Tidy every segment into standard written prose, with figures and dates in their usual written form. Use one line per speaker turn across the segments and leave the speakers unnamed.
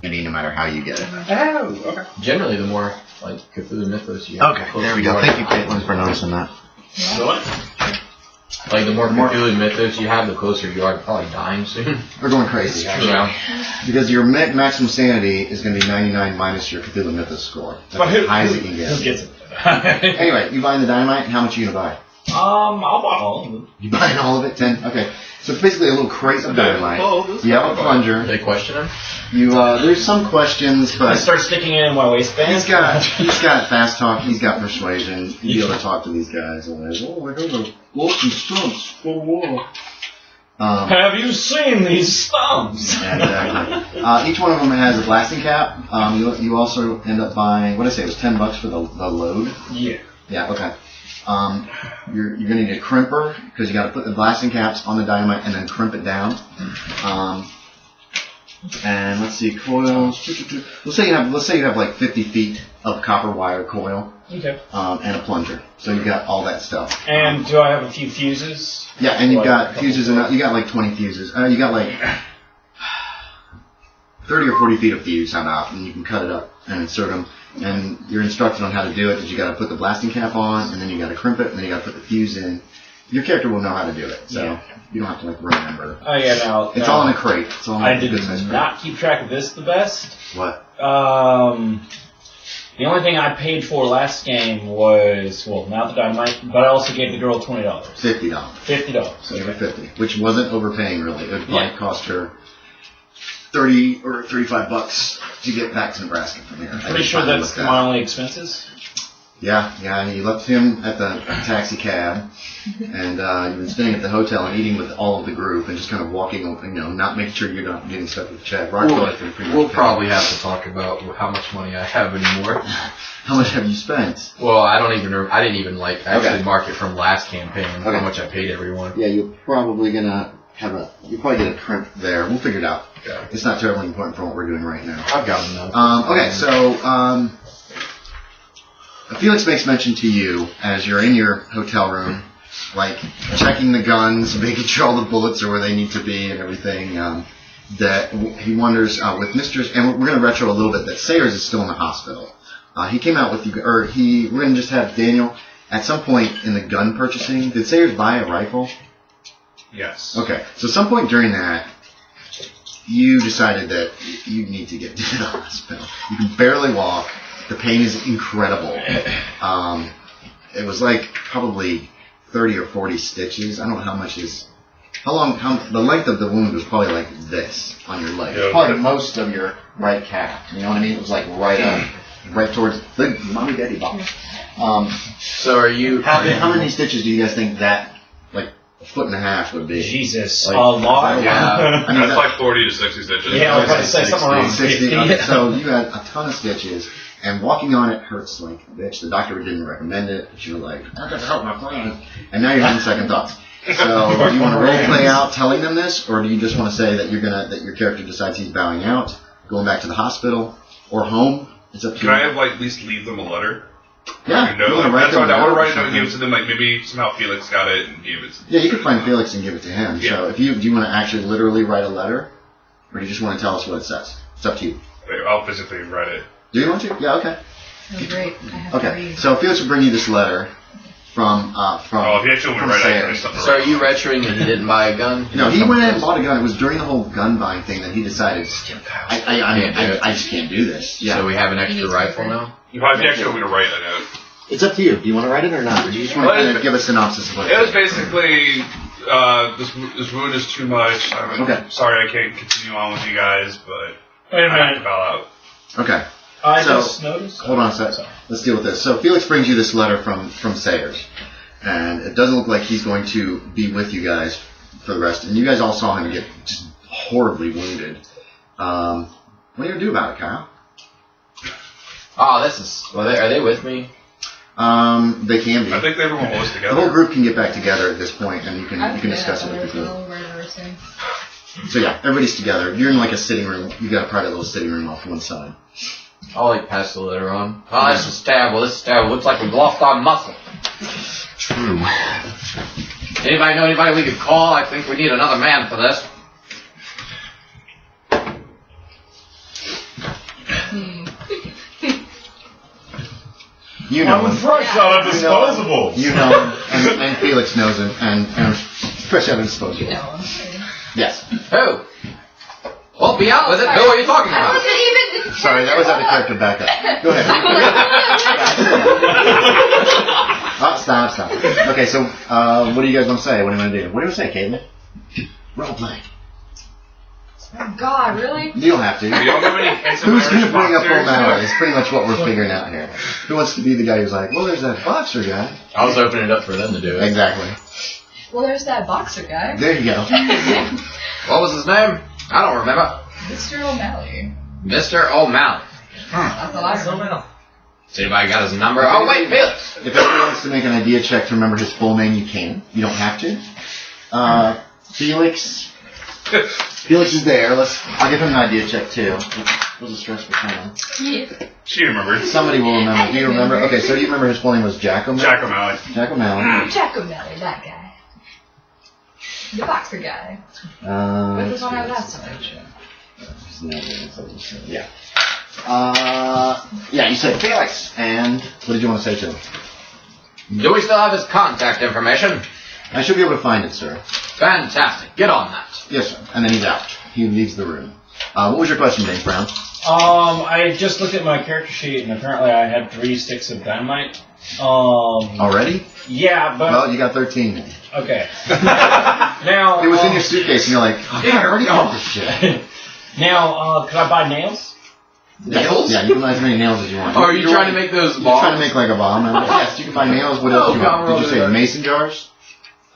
no matter how you get it.
Oh, okay.
Generally, the more like Cthulhu mythos you have.
Okay, there we go. Thank you, Katelyn, for noticing that.
What?
Like the more Cthulhu mythos you have, the closer you are to probably dying soon.
We're going crazy.
Yeah.
Because your maximum sanity is going to be 99 minus your Cthulhu mythos score. That's as high as it can get.
Who gets it?
Anyway, you buying the dynamite? How much are you going to buy?
I'll buy all of them.
You buying all of it? 10? Okay. So it's basically a little crate of dynamite. You have a plunger.
They question him?
There's some questions, but
I start sticking it in my waistband.
he's got fast talk. He's got persuasion. He'll be able to talk to these guys. And like, oh, I heard the Wilson stumps.
Have you seen these stumps?
Exactly. Each one of them has a blasting cap. You also end up buying, what did I say, it was $10 for the load?
Yeah.
Yeah, okay. You're going to need a crimper because you got to put the blasting caps on the dynamite and then crimp it down. And let's see, coils. Let's say you have like 50 feet of copper wire coil.
Okay.
And a plunger. So you got all that stuff.
And do I have a few fuses?
Yeah, and you've got fuses, and you got like 20 fuses. You got like 30 or 40 feet of fuse on up, and you can cut it up and insert them. And you're instructed on how to do it, that you got to put the blasting cap on, and then you got to crimp it, and then you got to put the fuse in. Your character will know how to do it, so you don't have to like remember.
Oh yeah, no.
It's all in a crate. It's all in
I did not keep track of this the best.
What?
The only thing I paid for last game was, well, not the dynamite, but I also gave the girl $20.
$50.
$50.
So you were 50, which wasn't overpaying really. It might cost her 30 or $35 to get back to Nebraska from here.
I'm pretty sure that's my only expenses.
Yeah, and you left him at the taxi cab, and you've been staying at the hotel and eating with all of the group, and just kind of walking, not making sure you're not getting stuck with the check.
We'll probably have to talk about how much money I have anymore.
How much have you spent?
Well, I didn't even actually mark it from last campaign how much I paid everyone.
Yeah, you're probably gonna you'll probably get a crimp there. We'll figure it out.
Okay.
It's not terribly important for what we're doing right now.
I've got enough.
Okay, so Felix makes mention to you as you're in your hotel room, like checking the guns, making sure all the bullets are where they need to be and everything, that he wonders with Mr. And we're going to retro a little bit that Sayers is still in the hospital. He came out with you, we're going to just have Daniel, at some point in the gun purchasing, did Sayers buy a rifle?
Yes.
Okay, so some point during that, you decided that you need to get to the hospital. You can barely walk. The pain is incredible. It was like probably 30 or 40 stitches. I don't know how much is... the length of the wound was probably like this on your leg. Yeah, probably most of your right calf. You know what I mean? It was like right up, right towards the mommy daddy box.
So are you...
How many stitches do you guys think that, like, a foot and a half would be?
Jesus,
like,
a lot.
Yeah. I mean, that's like 40 to 60 stitches.
Yeah, I was going to say something around 60.
So you had a ton of stitches. And walking on it hurts like a bitch. The doctor didn't recommend it, but you were like, I got to help my friend. And now you're having second thoughts. So do you want to role play out telling them this, or do you just want to say that that your character decides he's bowing out, going back to the hospital or home? It's up to you.
Can I at least leave them a letter?
Yeah.
I want to write it down and give it to them. Like maybe somehow Felix got it and gave it to them.
Yeah, you could find Felix and give it to him. Yeah. So do you want to actually literally write a letter, or do you just want to tell us what it says? It's up to you.
I'll physically write it.
Do you want to? Yeah, okay.
Oh, great.
Okay, so Felix will bring you this letter from
if you actually want to write it,
so are you retroing and he didn't buy a gun?
No, he went in and bought a gun. It was during the whole gun buying thing that he decided, I just can't do this. Yeah.
So we have an extra rifle now?
If you actually want me to write a note.
It's up to you. Do you want to write it or not? Or do you just want to kind of give a synopsis of what
it was basically, this wound is too much. I'm sorry I can't continue on with you guys, but I have to bow out.
Okay.
I just noticed.
Hold on a second. Let's deal with this. So Felix brings you this letter from Sayers, and it doesn't look like he's going to be with you guys for the rest. And you guys all saw him get just horribly wounded. What are you gonna do about it, Kyle?
Oh, this is. Well, are they with me?
They can be.
I think everyone was together.
The whole group can get back together at this point, and you can discuss it with the group. So yeah, everybody's together. You're in like a sitting room. You got a private little sitting room off one side.
I'll pass the letter on. Oh, this is stab. This stab looks like we lost our muscle.
True.
Anybody know anybody we could call? I think we need another man for this.
You know
I'm
him.
fresh out of disposables.
You know him, and Felix knows him, and fresh out of disposables.
You know him.
Yes.
Who? Well, be out with it. Who are you talking
I
about?
wasn't even.
Sorry, that was out of character backup. Go ahead. Stop. Okay, so what do you guys want to say? What do you want to do? What do you want to say, Katelyn? Role play.
Oh God, really?
You don't have to.
You don't have any handsome
Who's going to
Irish
bring up
boxers?
formality? It's pretty much what we're figuring out here. Who wants to be the guy who's like, well, there's that boxer guy.
I was opening it up for them to do it.
Exactly.
Well, there's that boxer guy.
There you go.
What was his name? I don't remember.
Mr. O'Malley.
Mr. O'Malley.
That's all I remember.
Has anybody got his number? Oh, wait, Felix.
If anyone wants to make an idea check to remember his full name, you can. You don't have to. Felix. Felix is there. I'll give him an idea check too. It was a stressful time.
Yeah.
She remembered.
Somebody will remember. Do you remember? Okay, so you remember his full name was Jack O'Malley?
Jack O'Malley.
Jack O'Malley.
Jack O'Malley, that guy. The boxer guy. What was on our last one?
Yeah. Yeah, you said Felix. And what did you want to say to him?
Do we still have his contact information?
I should be able to find it, sir.
Fantastic. Get on that.
Yes, sir. And then he's out. He leaves the room. What was your question, James Brown?
I just looked at my character sheet, and apparently I had 3 sticks of dynamite.
Already?
Yeah, but
Well, you got 13 then.
okay. Now
It was in your suitcase, and you're like, yeah, I already got this shit.
Now, could I buy nails?
Nails?
Yeah, you can buy as many nails as you want.
Oh, are you trying to make those
You're
bombs?
trying to make like a bomb. Yes, you can buy nails. What else do you want? Did you say mason jars?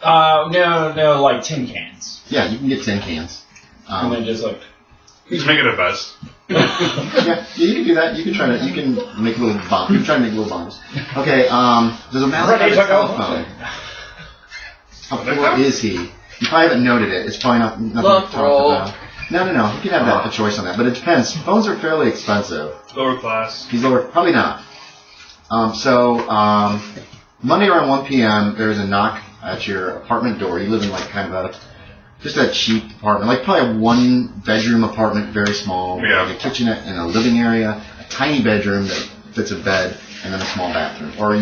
No, like tin cans.
Yeah, you can get tin cans.
And then just like.
He's making it best.
Yeah, you can do that. You can try to. You can make little bombs. You can try to make little bombs. Okay. Does O'Malley have a telephone? How poor is he? You probably haven't noted it. It's probably nothing to talk about. No. You can have a choice on that, but it depends. Phones are fairly expensive.
Lower class.
He's lower. Probably not. Monday around 1 p.m. there's a knock at your apartment door. You live in like kind of just a cheap apartment, like probably a 1-bedroom apartment, very small.
Yeah.
Like a kitchenette and a living area, a tiny bedroom that fits a bed, and then a small bathroom. Or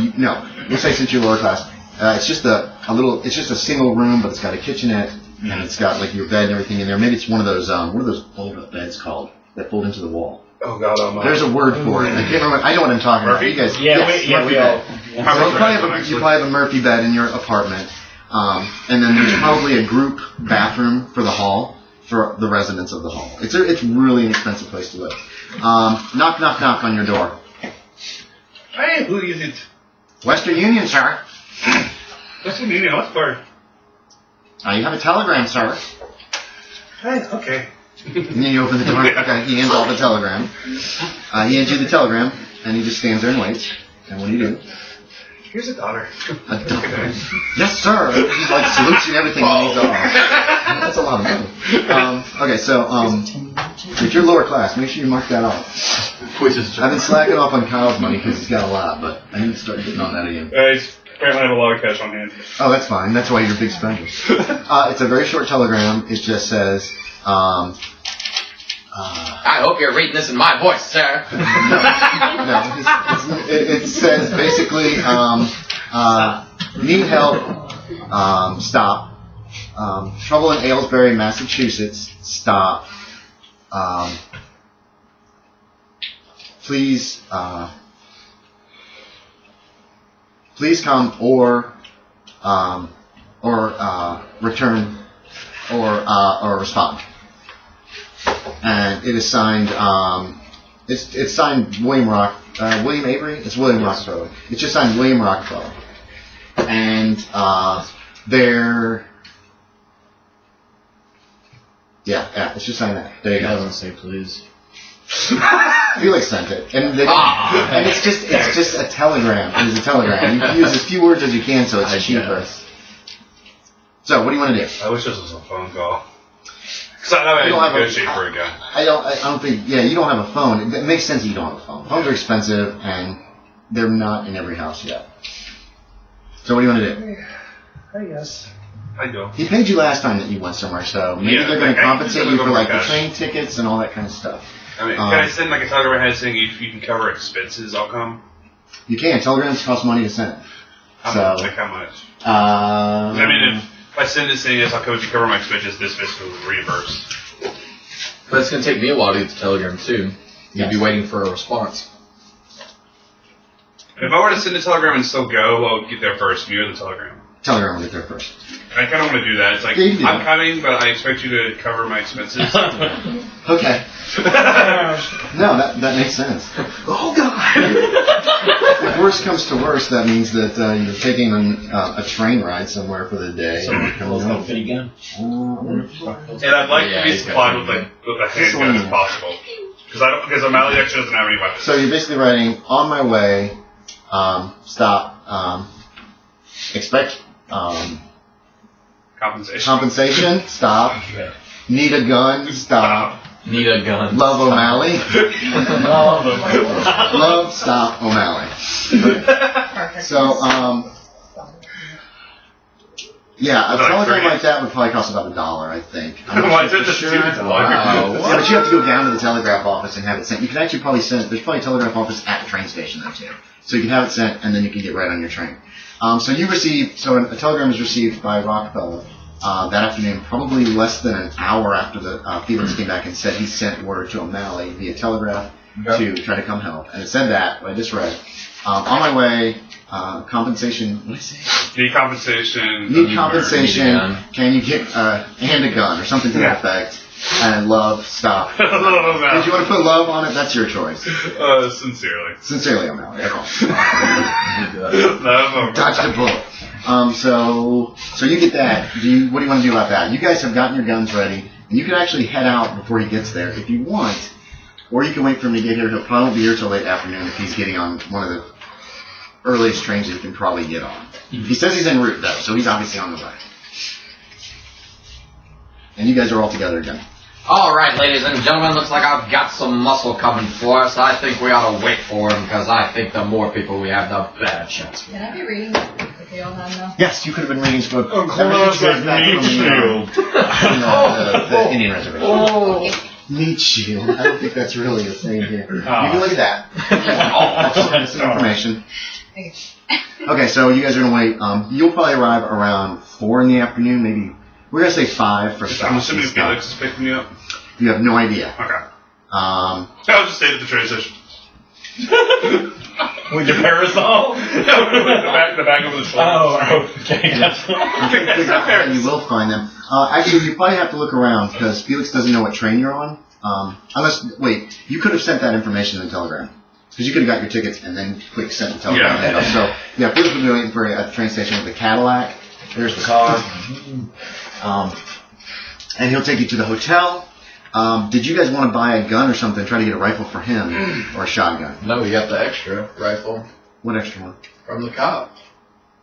let's say since you're lower class, it's just it's just a single room, but it's got a kitchenette and it's got like your bed and everything in there. Maybe it's one of those fold-up beds called that fold into the wall.
Oh God,
There's a word for it. I can't remember. I know what I'm talking
Murphy?
about. You guys,
Yeah,
yes,
we
Murphy
all.
bed. So you probably have a Murphy bed in your apartment, and then there's probably a group bathroom for the hall, for the residents of the hall. It's really an expensive place to live. Knock on your door.
Hey, who is it?
Western Union, sir.
Western Union, what for?
You have a telegram, sir.
Hey, okay.
And then you open the door. Okay, he hands off the telegram. He hands you the telegram, and he just stands there and waits. And what do you do?
Here's a daughter.
A daughter. Yes, sir. He like salutes you and everything. And he's all. That's a lot of money. Okay, so if you're lower class, make sure you mark that off. I've been slacking off on Kyle's money because he's got a lot, but I need to start getting on that again.
Apparently I have a lot of cash on hand.
Oh, that's fine. That's why you're a big spender. It's a very short telegram. It just says,
I hope you're reading this in my voice, sir.
No. It says basically, need help, stop. Trouble in Aylesbury, Massachusetts, stop. Please come or return or respond. And it is signed. It's signed William Avery. It's William Rockefeller. It's just signed William Rockefeller. And it's just signed that. There you go.
Doesn't say please.
Felix sent it, and it's just a telegram. It is a telegram. You can use as few words as you can, so it's cheaper. So, what do you want to do?
I wish this was a phone call. Because I don't negotiate for a guy.
I don't think. Yeah, you don't have a phone. It makes sense that you don't have a phone. Phones are expensive, and they're not in every house yet. So, what do you want to do?
I guess. I go.
He paid you last time that you went somewhere, so maybe they're going to compensate you for like the train tickets and all that kind of stuff.
I mean, can I send like a telegram ahead saying if you can cover expenses, I'll come?
You can. Telegrams cost money to send.
How much? I mean, if I send this thing, I'll cover my expenses. This will reimburse.
But it's going to take me a while to get the telegram, too. You'd be waiting for a response.
If I were to send a telegram and still go, I'll get there first. You or the telegram?
Telegram will get there first.
I kind of want to do that. It's like, I'm coming, but I expect you to cover my expenses.
Okay. No, that makes sense. Oh, God! If worst comes to worst, that means that you're taking a train ride somewhere for the day.
So let's go fit again.
And I'd like to be supplied with a handgun if possible. Because O'Malley actually doesn't have any weapons.
So you're basically writing, on my way, stop, expect compensation, stop, need a gun, stop,
need a gun,
love O'Malley, love, stop, O'Malley.
Perfect.
So, yeah, a telegram like that would probably cost about $1, I think.
Why is it the sure?
Wow. Yeah, but you have to go down to the telegraph office and have it sent. You can actually probably send it. There's probably a telegraph office at the train station there too. So you can have it sent and then you can get right on your train. So a telegram is received by Rockefeller that afternoon, probably less than an hour after the Felix came back and said he sent word to O'Malley via telegraph to try to come help. And it said that, what I just read. On my way, compensation, what did I say?
Need compensation.
Need compensation. Can you get and a gun or something to that effect? And love, stop. If you want to put love on it, that's your choice.
Sincerely.
Sincerely, O'Malley. Dodged a bullet. So you get that. What do you want to do about that? You guys have gotten your guns ready, and you can actually head out before he gets there if you want, or you can wait for him to get here. He'll probably be here till late afternoon if he's getting on one of the earliest trains that he can probably get on. He says he's en route, though, so he's obviously on the way. And you guys are all together again.
All right, ladies and gentlemen, looks like I've got some muscle coming for us. I think we ought to wait for him, because I think the more people we have, the better chance.
Can I be reading if they all have now?
Yes, you could have been reading some book.
Of course, meat shield.
The Indian reservation. Oh. Meat shield. I don't think that's really a thing here. You can look at that. That's some information. Okay, so you guys are going to wait. You'll probably arrive around 4 in the afternoon, maybe. We're going to say 5 for stops.
I'm assuming Felix is picking me up.
You have no idea.
Okay. I'll just stay at the train station.
With your parasol?
the bag over the shoulder.
Oh, okay.
You will find them. Actually, you probably have to look around because Felix doesn't know what train you're on. Wait, you could have sent that information in the telegram. Because you could have got your tickets and then click send the telegram.
Yeah.
So, yeah, Felix will be waiting for you at the train station with the Cadillac. There's the car. And he'll take you to the hotel. Did you guys want to buy a gun or something, try to get a rifle for him, or a shotgun?
No, we got the extra rifle.
What extra one?
From the cop.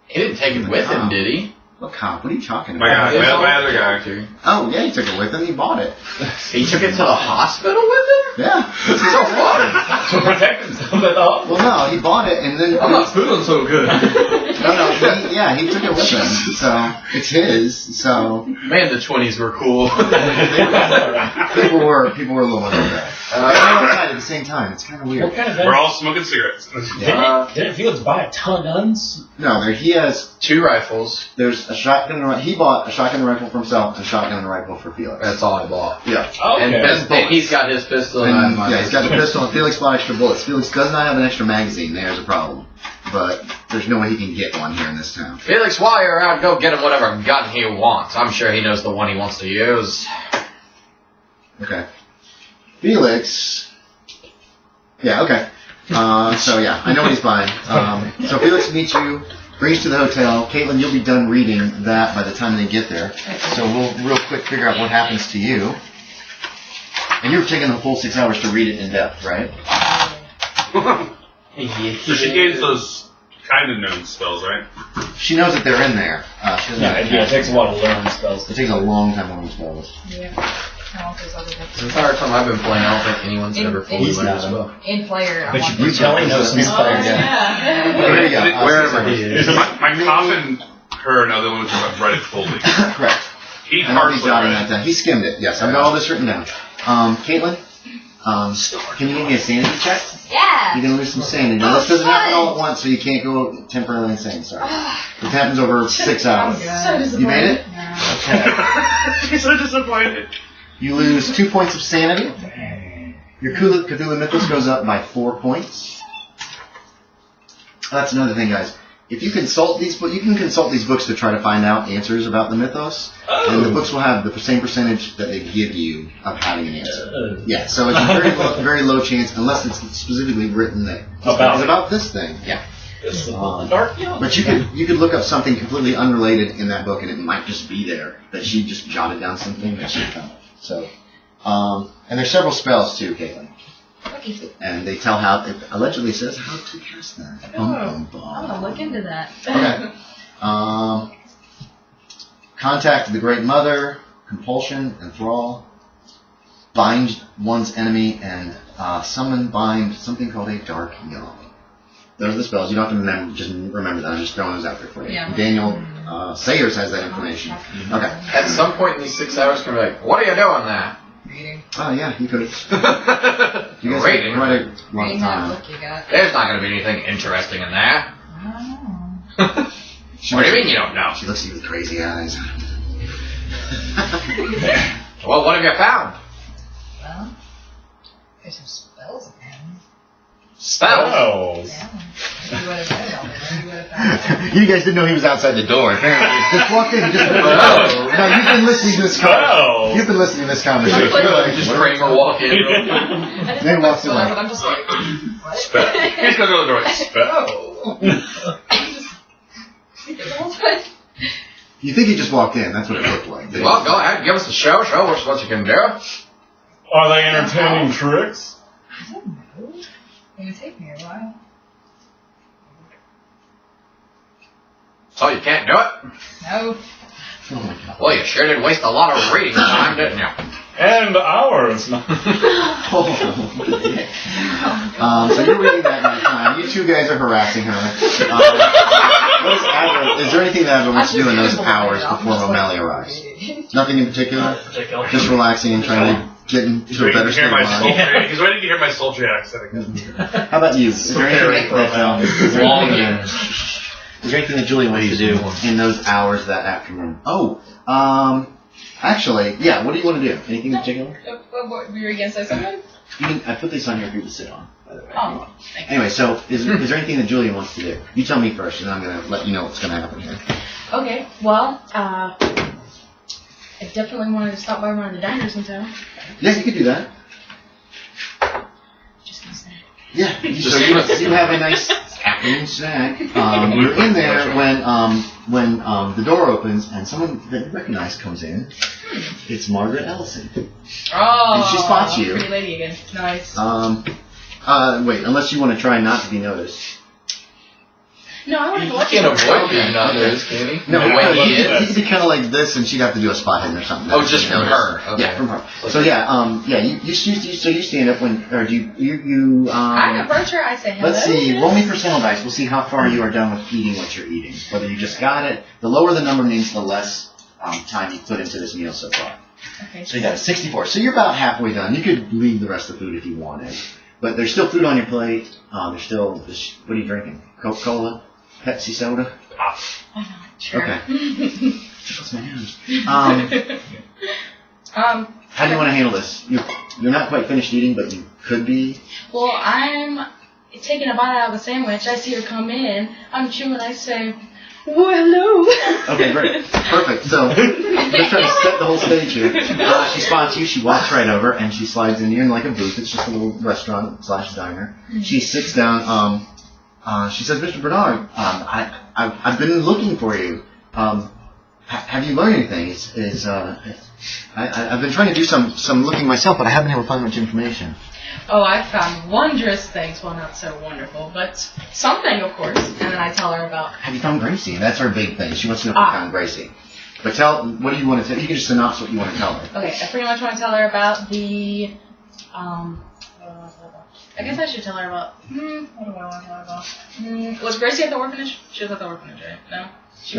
He didn't take it with him, did he?
What cop? What are you talking
My
about?
guy, my other guy.
Oh, yeah, he took it with him. He bought it.
He took it to the hospital with him?
Yeah.
So what?
To protect himself at all?
Well, no, he bought it and then...
I'm not feeling so good.
he took it with him. So, it's his, so...
Man, the 20s were cool.
people were a little upset. Outside at the same time. It's kind of weird.
What kind of
We're all smoking cigarettes.
Didn't Felix buy a ton of guns?
No, he has
2 rifles.
There's a shotgun and he bought a shotgun and rifle for himself and a shotgun and rifle for Felix.
That's all I bought.
Yeah.
Okay.
And he's got his pistol and I have mine.
Yeah, he's got the pistol and Felix bought extra bullets. Felix does not have an extra magazine. There's a problem. But there's no way he can get one here in this town.
Felix, while you're out, go get him whatever gun he wants. I'm sure he knows the one he wants to use.
Okay. Felix... Yeah, okay. So yeah, I know what he's buying. So Felix meets you, brings you to the hotel. Katelyn, you'll be done reading that by the time they get there. So we'll real quick figure out what happens to you. And you're taking the full 6 hours to read it in depth, right?
So she gains those kind of known spells, right?
She knows that they're in there.
It takes a while to learn spells.
It takes a long time to learn spells.
Yeah.
The entire time I've been playing, I don't think anyone's ever fully learned a spell.
In player,
But you tell he knows his player,
There you go.
Wherever he is.
My cop and her know the one who's read it fully.
Correct.
He
I know he's
partially
jotting
read
that
it.
down. He skimmed it, yes. I've got all this written down. Katelyn, can you give me a sanity check?
Yeah.
You're going to lose some sanity. Now, this doesn't happen all at once, so you can't go temporarily insane. Sorry. It happens over 6 hours.
So disappointed.
You made it?
No.
Okay.
He's so disappointed.
You lose 2 points of sanity. Your Cthulhu Mythos goes up by 4 points. That's another thing, guys. If you consult these books, you can consult these books to try to find out answers about the mythos, and the books will have the same percentage that they give you of having an answer. Yeah, so it's a very low chance, unless it's specifically written that it's about this thing. Yeah. But you could look up something completely unrelated in that book, and it might just be there that she just jotted down something that she found. So, and there's several spells too, Katelyn.
Okay.
And they tell how it allegedly says how to cast that.
I'm gonna look into that.
Okay. Contact the Great Mother, compulsion, enthrall, bind one's enemy, and summon, bind, something called a dark yawn. Those are the spells. You don't have to remember. Just remember that. I'm just throwing those out there for you. Yeah. Daniel Sayers has that information. Okay.
At some point in these 6 hours, can be like, what are you doing there?
Reading.
Oh yeah, you could. You guys
Reading.
Quite a long
Reading
time.
that book you got.
There's not going to be anything interesting in there.
I don't know.
What do you mean you don't know?
She looks at you with crazy eyes.
Well, what have you found?
Well, there's some spells again.
Spells?
Yeah. You would have read it all. You would have found it.
You guys didn't know he was outside the door, apparently. Just walked in and just No, you've been listening to this conversation. You've been listening to this conversation.
Just Kramer walk in.
I didn't
Then
know
walks
what
away.
but I'm just like, what?
Spell. He's going to go to the door. Spell.
You think he just walked in? That's what it looked like.
Well, go ahead. Give us a show. Show us what you can do.
Are they entertaining tricks?
I don't know. It would take me a while.
So you can't do it?
No.
Oh my God.
Well, you sure did waste a lot of reading time, didn't you?
And ours.
So you're reading that night time. You two guys are harassing her. What is Adler? Is there anything that Adler wants to do in those hours before Romelli arrives? Nothing in particular? Just relaxing and trying to get into a better state of mind.
He's waiting to hear my sultry accent again.
How about you? Is there anything that Julian wants to do in those hours that afternoon? Actually, yeah, what do you want to do? Anything in particular?
What, were you going to say something?
I put this on here for you to sit on, by the way.
Oh, thank you.
Anyway, so is there anything that Julian wants to do? You tell me first, and I'm going to let you know what's going to happen here.
Okay, well, I definitely wanted to stop by one of the diners in town.
Yeah, you could do that.
Just gonna say.
Yeah, so you have a nice afternoon snack. You're in there when the door opens and someone that you recognize comes in. It's Margaret Ellison.
Oh,
and she spots you.
Pretty lady again. Nice.
Wait, unless you want to try not to be noticed.
No, I want to go up
He can't
to her.
avoid being noticed, can he?
No,
the way he
he
is.
could be kind of like this, and she'd have to do a spot hidden or something.
Oh, just from her. Okay.
Yeah, from her. So you stand up when, or do you
I approach her. I say hello.
let's see. Roll me personal dice. We'll see how far you are done with eating what you're eating. Whether you just got it. The lower the number means the less time you put into this meal so far.
Okay.
So you got a 64. So you're about halfway done. You could leave the rest of the food if you wanted, but there's still food on your plate. There's still. What are you drinking? Coca-Cola, Pepsi soda.
Why not? Sure.
Okay. What's my hands? How do you want to handle this? You're not quite finished eating, but you could be.
Well, I'm taking a bite out of the sandwich. I see her come in. I'm chewing. I say, well, hello.
Okay, great. Perfect. So, I'm just trying to set the whole stage here. She spots you, she walks right over, and she slides in. You're in like a booth. It's just a little restaurant / diner. She sits down. She says, Mr. Bernard, I've been looking for you. Have you learned anything? I've been trying to do some looking myself, but I haven't been able to find much information.
Oh, I've found wondrous things. Well, not so wonderful, but something, of course. And then I tell her about...
Have you found Gracie? That's her big thing. She wants to know if you found Gracie. But what do you want to tell? You can just synopsis what you want to tell her.
Okay, I pretty much want to tell her about the... I guess I should tell her about... what do I want to tell her about? Was Gracie at the orphanage? She was at the orphanage, right? No?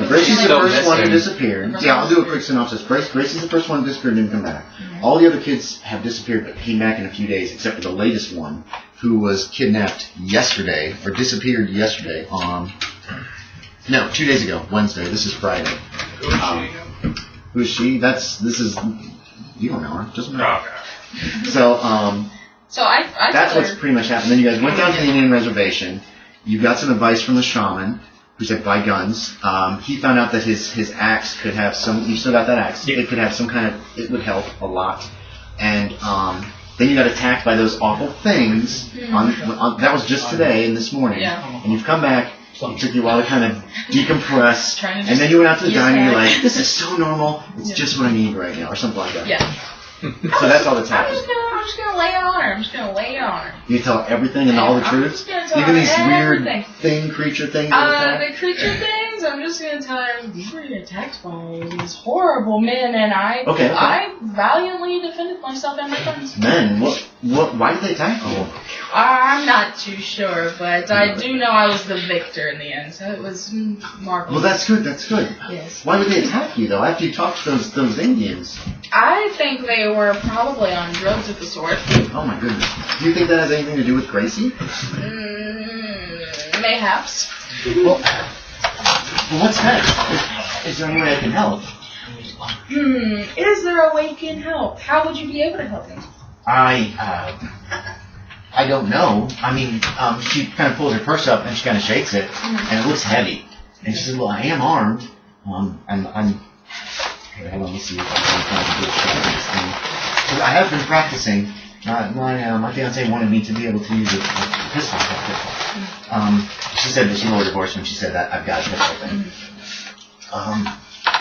Gracie's the first one who disappeared. Yeah, I'll do a quick synopsis. Gracie's the first one who disappeared and didn't come back. All the other kids have disappeared but came back in a few days, except for the latest one who was kidnapped yesterday, or disappeared yesterday on... No, 2 days ago, Wednesday. This is Friday. Who is she? This is... You don't know her. Doesn't matter. So, that's what's pretty much happened. Then you guys went down to the Indian reservation. You got some advice from the shaman, who said buy guns. He found out that his axe could have some... You still got that axe? Yeah. It could have some kind of... It would help a lot. And then you got attacked by those awful things. That was just today and this morning. Yeah. And you've come back. It took you a while to kind of decompress. And then you went out to the diner and you're like, this is so normal. It's just what I need right now. Or something like that.
Yeah.
So that's all that's happened.
I'm just gonna lay on her. I'm just gonna lay on her.
You tell everything and all the truths? Even these weird creature things?
The creature things, I'm just gonna tell her, we were attacked by these horrible men, and I valiantly defended myself and my friends.
Men? Why did they attack you?
I'm not too sure, but I do know I was the victor in the end, so it was marvelous.
Well, that's good.
Yes.
Why would they attack you, though, after you talked to those Indians?
I think they were probably on drugs of the sort.
Oh, my goodness. Do you think that has anything to do with Gracie?
Mayhaps.
Well, what's next? Is there any way I can help?
Is there a way you can help? How would you be able to help me?
I don't know. I mean, she kind of pulls her purse up and she kind of shakes it, and it looks heavy. And she says, well, I am armed. I'm... Okay, hold on, let's see if I can find a good shot at this thing. 'Cause I have been practicing. My fiancé wanted me to be able to use a pistol. She said that she lowered her voice when she said that. I've got a pistol thing.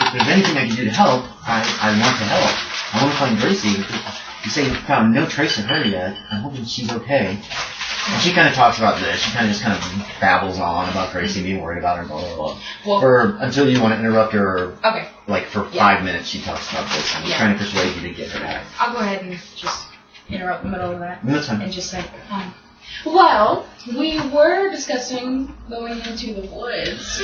If there's anything I can do to help, I want to help. I want to find Gracie. You say you found no trace of her yet. I'm hoping she's okay. And she kind of talks about this. She kind of babbles on about Gracie being worried about her, blah, blah, blah.
Well,
until you want to interrupt her.
Okay.
Like, for 5 minutes she talks about this. And trying to persuade you to get her back.
I'll go ahead and just interrupt the middle of that.
That's fine.
And just say, well, we were discussing going into the woods.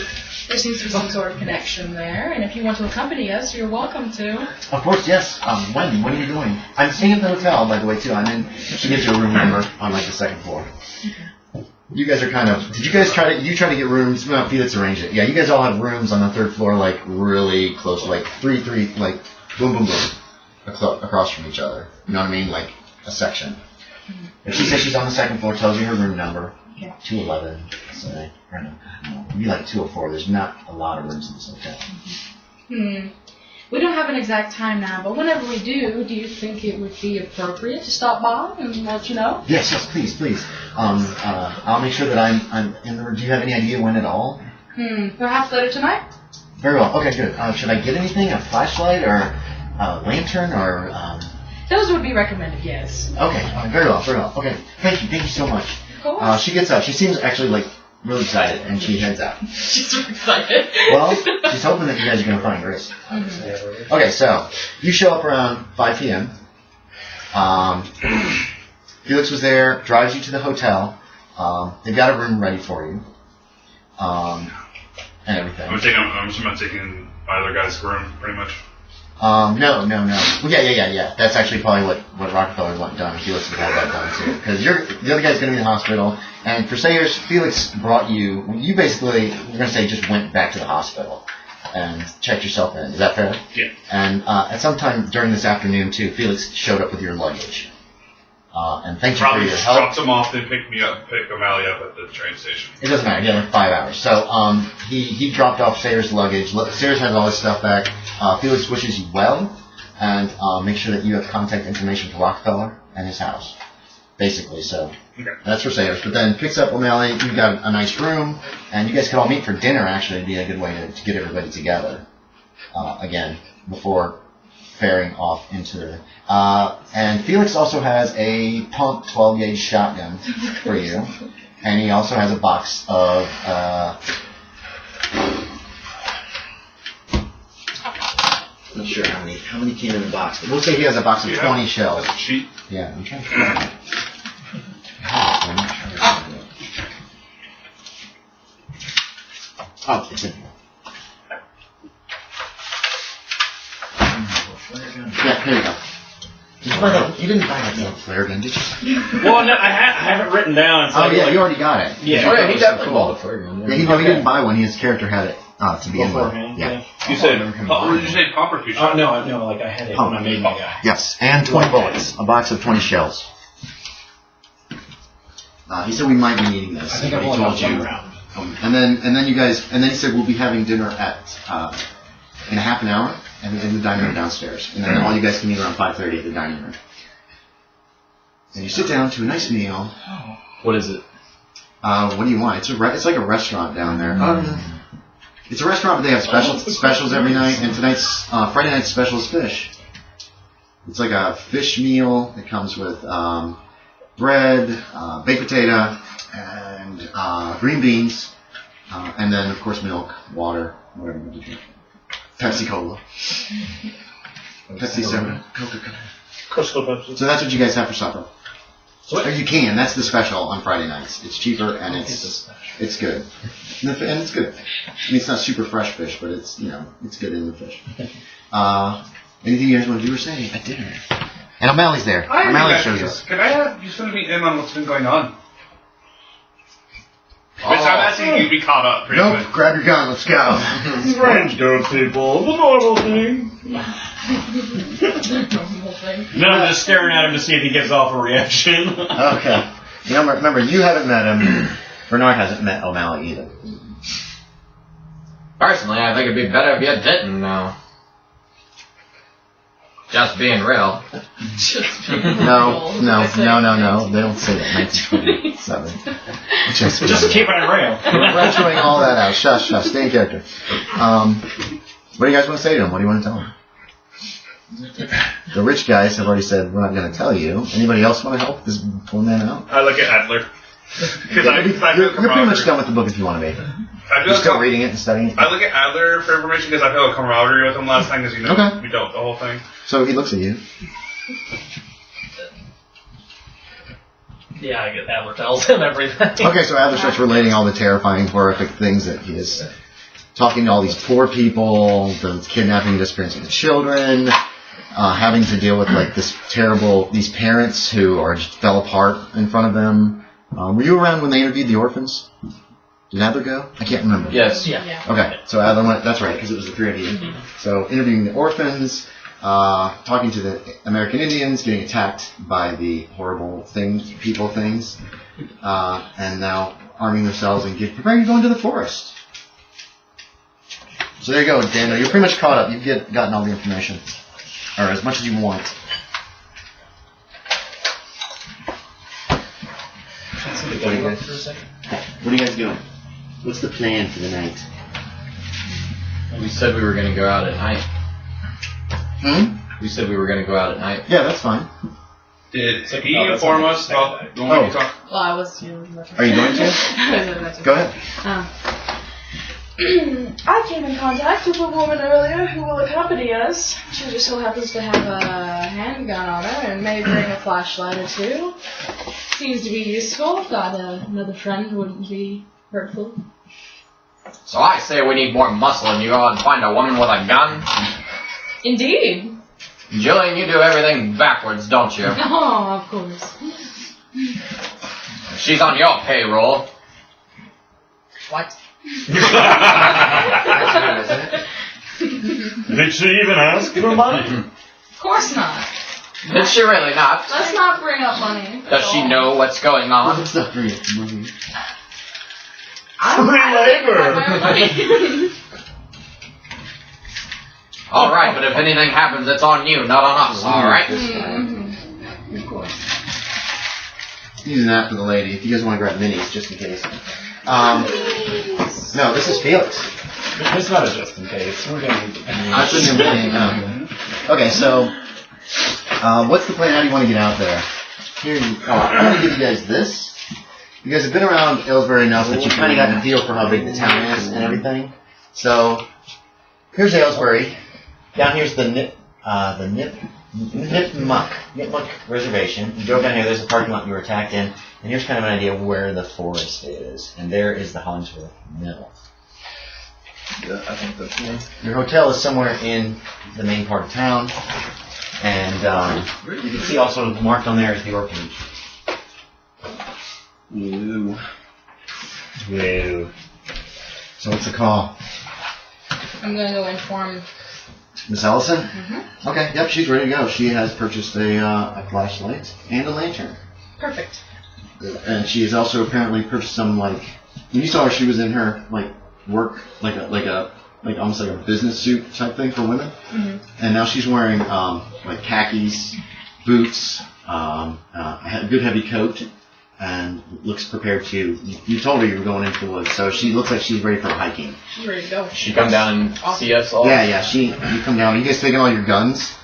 There seems to be some sort of connection there, and if you want to accompany us, you're welcome to.
Of course, yes. When are you going? I'm staying at the hotel, by the way, too. She gives you a room number on, like, the second floor. Okay. You guys are kind of... Did you guys try to get rooms? No, Felix arranged it. Yeah, you guys all have rooms on the third floor, like, really close, like, three, like, boom, boom, boom, across from each other. You know what I mean? Like, a section. If she says she's on the second floor, tells you her room number. Okay. 211. Say, or no, it'd be like 204. There's not a lot of rooms in this hotel.
We don't have an exact time now, but whenever we do you think it would be appropriate to stop by and let you know?
Yes, please. I'll make sure that I'm in the room. Do you have any idea when at all?
Perhaps later tonight?
Very well. Okay, good. Should I get anything? A flashlight or a lantern or...
Those would be recommended, yes.
Okay, very well. Okay, thank you so much.
Of course.
She gets up. She seems actually, like, really excited, and she heads out.
She's so excited.
Well, she's hoping that you guys are going to find Grace. Okay, so you show up around 5 p.m. Felix was there, drives you to the hotel. They've got a room ready for you, and everything.
I'm assuming I'm taking my other guy's room, pretty much.
No. Well, yeah. That's actually probably what Rockefeller want done. Felix would have that done too. Because the other guy's going to be in the hospital. And for Sayers, Felix brought you basically, we're going to say, just went back to the hospital and checked yourself in. Is that fair?
Yeah.
And at some time during this afternoon too, Felix showed up with your luggage. And thank you for your help.
Dropped him off, then pick O'Malley up at the train station.
It doesn't matter. Yeah, like 5 hours. So he dropped off Sayers' luggage. Sayers has all his stuff back. Felix wishes you well, and make sure that you have contact information for Rockefeller and his house, basically. So that's for Sayers. But then picks up O'Malley. You've got a nice room, and you guys could all meet for dinner. Actually, it'd be a good way to get everybody together again before faring off into the... and Felix also has a pump 12-gauge shotgun for you. And he also has a box of... I'm not sure how many came in the box. But we'll say he has a box of 20 shells.
That's a cheat.
Yeah, I'm trying to find it. Oh, it's in here. Yeah, here you go. Just You didn't buy that flare gun, did you?
Well, no, I have it written down.
Oh yeah, you already got it.
Yeah.
Oh, yeah, he definitely bought the flare gun.
Yeah, he didn't buy one. His character had it to begin with. Yeah.
You said, what did you say, pump or future?
Oh, no, like I had it when I made my guy.
Yes, and 20 bullets. A box of 20 shells. He said we might be needing this.
I think I've
he
only
told
got
you.
one round.
And then you guys, and then he said we'll be having dinner at in a half an hour and in the dining room downstairs. And then all you guys can meet around 5:30 at the dining room. And you sit down to a nice meal.
What is it?
What do you want? It's like a restaurant down there. It's a restaurant, but they have specials every night. And tonight's Friday night's special is fish. It's like a fish meal. It comes with bread, baked potato, and green beans, and then of course milk, water, whatever you want to drink. Pepsi Cola. Pepsi 7. Coca-Cola. So that's what you guys have for supper. Or you can. That's the special on Friday nights. It's cheaper and it's good. And it's good. I mean, it's not super fresh fish, but it's it's good in the fish. Anything you guys want to do or say at dinner? And O'Malley's there. O'Malley shows us.
Can I have you send me in on what's been going on? Which I'm asking you to be caught up.
Nope. Grab your gun. Let's go.
Strange good people. The normal thing.
No, I'm just staring at him to see if he gives off a reaction.
Okay. Remember, you haven't met him. Bernard hasn't met O'Malley either.
Personally, I think it'd be better if you didn't know. Just being real.
No. They don't say that. 1927.
Just keeping it real.
We're retroing all that out. Shush. Stay in character. What do you guys want to say to him? What do you want to tell him? The rich guys have already said, we're not going to tell you. Anybody else want to help this poor man out?
I look at Adler.
You're pretty much done with the book if you want to be. You're still reading it and studying it?
I look at Adler for information because I feel a camaraderie with him last time because
Okay.
we dealt the whole thing.
So he looks at you.
Yeah, I get Adler tells him everything.
Okay, so Adler starts relating all the terrifying, horrific things that he is talking to all these poor people, the kidnapping and disappearance of the children, having to deal with like these parents who are just fell apart in front of them. Were you around when they interviewed the orphans? Did Adler go? I can't remember.
Yes.
Yeah.
Okay, so Adler went, that's right, because it was the three of you.
Mm-hmm.
So interviewing the orphans, talking to the American Indians, getting attacked by the horrible people things, and now arming themselves and preparing to go into the forest. So there you go, Daniel. You're pretty much caught up. You've gotten all the information, or as much as you want. What are you guys doing? What's the plan for the night?
We said we were going to go out at night. We said we were going to go out at night.
Yeah, that's fine.
Did he inform us about the one we talked?
Well, I was.
Are you going to? Go ahead.
I came in contact with a woman earlier who will accompany us. She just so happens to have a handgun on her and may bring a flashlight or two. Seems to be useful. Thought another friend wouldn't be hurtful.
So I say we need more muscle and you go out and find a woman with a gun?
Indeed.
Julian, you do everything backwards, don't you?
Oh, of course.
She's on your payroll.
What?
Did she even ask for money?
Of course not.
Did she really not?
Let's not bring up money.
Does she know what's going on?
Let's not bring it to money.
Free labor.
Alright, but if anything happens, it's on you, not on us, alright?
Mm-hmm. Of course.
Using that for the lady. If you guys want to grab minis, just in case. No, this is Felix.
It's not a just in case. We're going to.
I put him in. Okay, so what's the plan? How do you want to get out there? I'm going to give you guys this. You guys have been around Aylesbury enough that you kind of got a feel for how big the town is and everything. So here's Aylesbury. Down here's the Nipmuc Reservation. You drove down here. There's a parking lot you were attacked in, and here's kind of an idea of where the forest is. And there is the Hollingsworth Mill.
Yeah, I think that's me.
Your hotel is somewhere in the main part of town, and you can see also marked on there is the orphanage.
Woo.
So what's the call?
I'm gonna go inform.
Miss Ellison?
Mm-hmm.
Okay, yep, she's ready to go. She has purchased a flashlight and a lantern.
Perfect.
And she has also apparently purchased some, like, when you saw her, she was in her, like, work, like almost like a business suit type thing for women.
Mm-hmm.
And now she's wearing, like, khakis, boots, a good heavy coat, and looks prepared to, you told her you were going into the woods, so she looks like she's ready for hiking.
She's ready to go.
She come down and see us all?
Yeah, you come down. You guys taking all your guns?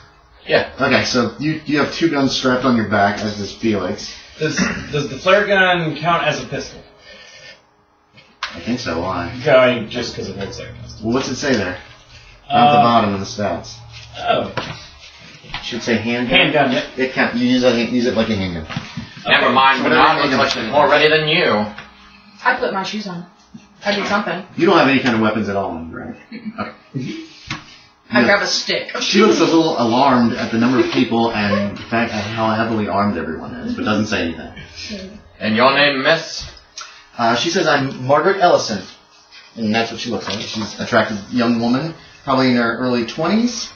Yeah.
Okay, so you have 2 guns strapped on your back, as does Felix.
Does the flare gun count as a pistol?
I think so, why?
Going just because it looks like a pistol.
Well, what's it say there? At the bottom of the stats.
Oh.
Should say handgun.
Handgun, yep.
It count. You use it like a handgun.
Never mind, we're not much more ready than you.
I put my shoes on. I do something.
You don't have any kind of weapons at all, right? Okay.
I grab a stick.
She looks a little alarmed at the number of people and the fact of how heavily armed everyone is, but doesn't say anything.
And your name, miss?
She says, I'm Margaret Ellison. And that's what she looks like. She's an attractive young woman, probably in her early 20s.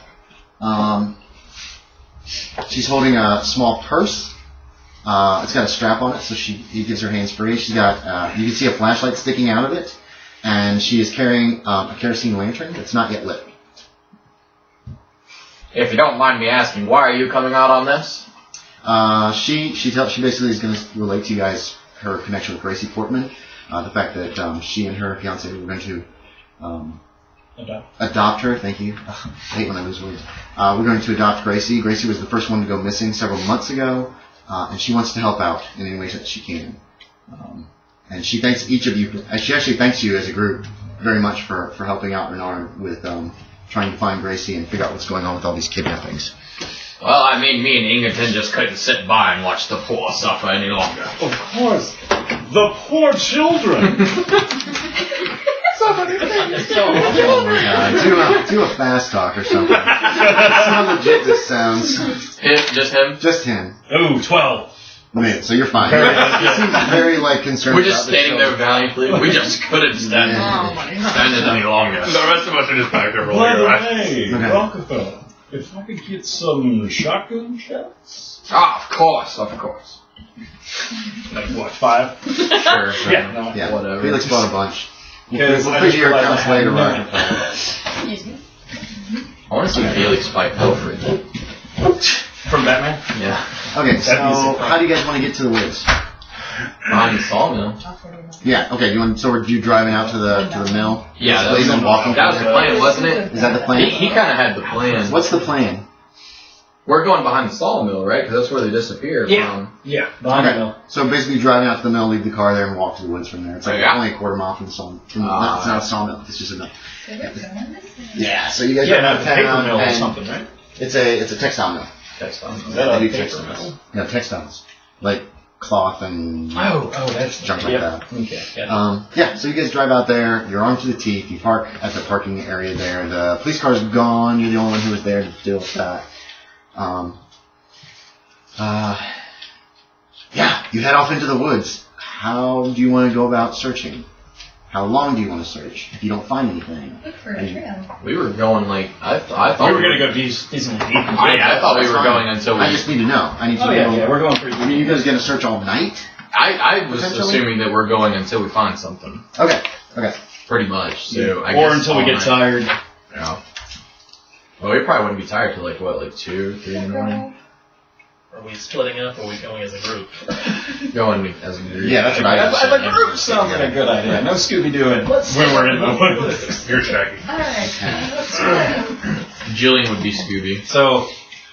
She's holding a small purse. It's got a strap on it, so he gives her hands free. She's got, you can see a flashlight sticking out of it, and she is carrying a kerosene lantern that's not yet lit.
If you don't mind me asking, why are you coming out on this?
She basically is going to relate to you guys her connection with Gracie Portman, the fact that she and her fiance were going to adopt her. Thank you. Ugh, I hate when I lose words. We're going to adopt Gracie. Gracie was the first one to go missing several months ago, and she wants to help out in any way that she can. And she thanks each of you. She actually thanks you as a group very much for helping out Renard with trying to find Gracie and figure out what's going on with all these kidnappings.
Well, I mean, me and Ingerton just couldn't sit by and watch the poor suffer any longer.
Of course. The poor children.
Oh my god. Do a fast talk or something. See how legit this sounds.
Just him?
Just him.
Oh, 12.
Man, so you're fine. He seems very, concerned
We're just
about this
standing there valiantly. We just couldn't stand it any longer.
The rest of us are just back there
By
rolling
the
our eyes.
way,
Okay.
Rockefeller, if I could get some shotgun shots.
Ah, of course.
Like what, 5?
Sure.
Yeah, no,
Yeah,
whatever.
Felix bought a bunch.
Because
We'll
I
figure
just
your
realized
accounts
I had
later,
none.
Rockefeller.
Excuse me.
I want to see Felix fight Alfred.
From Batman?
Yeah.
Okay, so
That'd be super.
how do you guys want to get to the woods?
Behind the sawmill.
Yeah, okay, so are you driving out to the mill?
Yeah, that
Basically,
was,
walking
that was the
through
plan, wasn't it?
Is that the plan?
He kind of had the plan.
What's the plan?
We're going behind the sawmill, right? Because that's where they disappeared
Yeah.
from.
Yeah, behind the
Okay,
mill.
so basically driving out to the mill, leave the car there, and walk to the woods from there. It's like
Yeah.
only a quarter mile from the sawmill. It's not a sawmill, it's just a mill. Yeah, so you guys
Yeah,
go
not
to
a paper
town,
mill or
and
something, right?
It's a textile mill.
Textile.
Is that
They
a
do
paper
textiles.
mill?
Yeah, textiles. Like cloth and
Oh, that's
junk like that.
Okay, yeah.
Yeah, so you guys drive out there, you're armed to the teeth, you park at the parking area there, the police car's gone, you're the only one who was there to deal with that. Yeah, you head off into the woods. How do you want to go about searching? How long do you want to search if you don't find anything?
Look for a trail.
We were going I thought
We were going to go decently deep.
I thought we were going until we.
I just need to know. I need to
Oh,
know.
yeah, we're going pretty
I mean, you guys going to search all night?
I was
Potentially?
assuming that we're going until we find something.
Okay.
Pretty much. So I
or
guess
until we
all
get
night.
tired.
Yeah. Well, we probably wouldn't be tired till like 2, 3 in the morning.
Are we splitting up or are we going as a group?
Going as a group.
Yeah, that's what I was saying.
The group sounds like a good idea. No Scooby-Dooing when we're in the woods.
You're Shaggy.
Alright.
Julian would be Scooby.
So,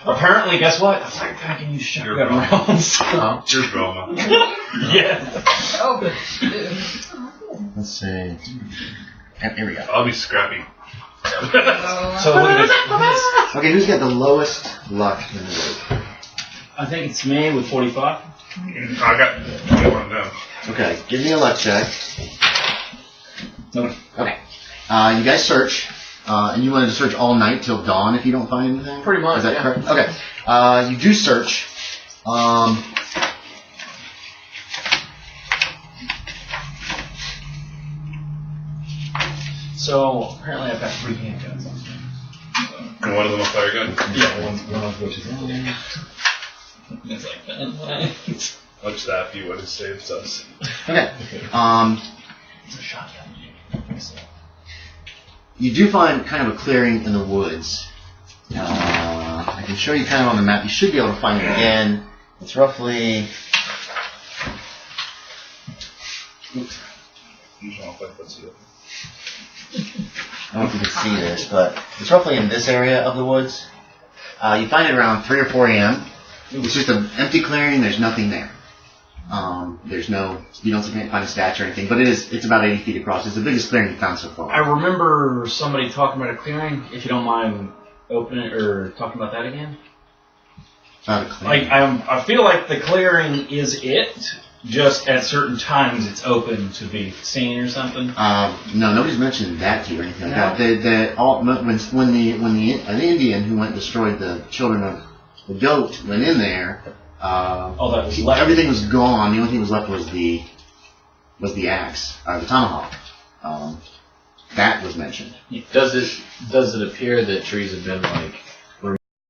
apparently, guess what? I can use shotgun rounds.
You're Velma.
Yeah.
Oh, good.
Let's see. Here we go.
I'll be Scrappy.
So look at this.
Okay, who's got the lowest luck in the world?
I think it's me with 45.
I got one of them.
Okay, give me a luck check.
No.
Okay. You guys search, and you wanted to search all night till dawn if you don't find anything?
Pretty much,
Is that
yeah.
correct? Okay. You do search.
So apparently I've got 3 handguns on me.
And one of them a flare gun.
Yeah, one of which is it's like that.
Watch that be what it saves us.
Okay.
It's a shotgun.
You do find kind of a clearing in the woods. I can show you kind of on the map. You should be able to find it again. It's roughly... Oops. I don't know if you can see this, but it's roughly in this area of the woods. You find it around 3 or 4 a.m. It's just an empty clearing. There's nothing there. There's no, you don't find a statue or anything, but it's about 80 feet across. It's the biggest clearing you've found so far.
I remember somebody talking about a clearing. If you don't mind opening or talking about that again. Like I feel like the clearing is it. Just at certain times, it's open to be seen or something.
No, nobody's mentioned that to you or anything like that. When an Indian who went and destroyed the children of the goat went in there,
that was left.
Everything was gone. The only thing that was left was the axe, the tomahawk. That was mentioned.
Does it appear that trees have been like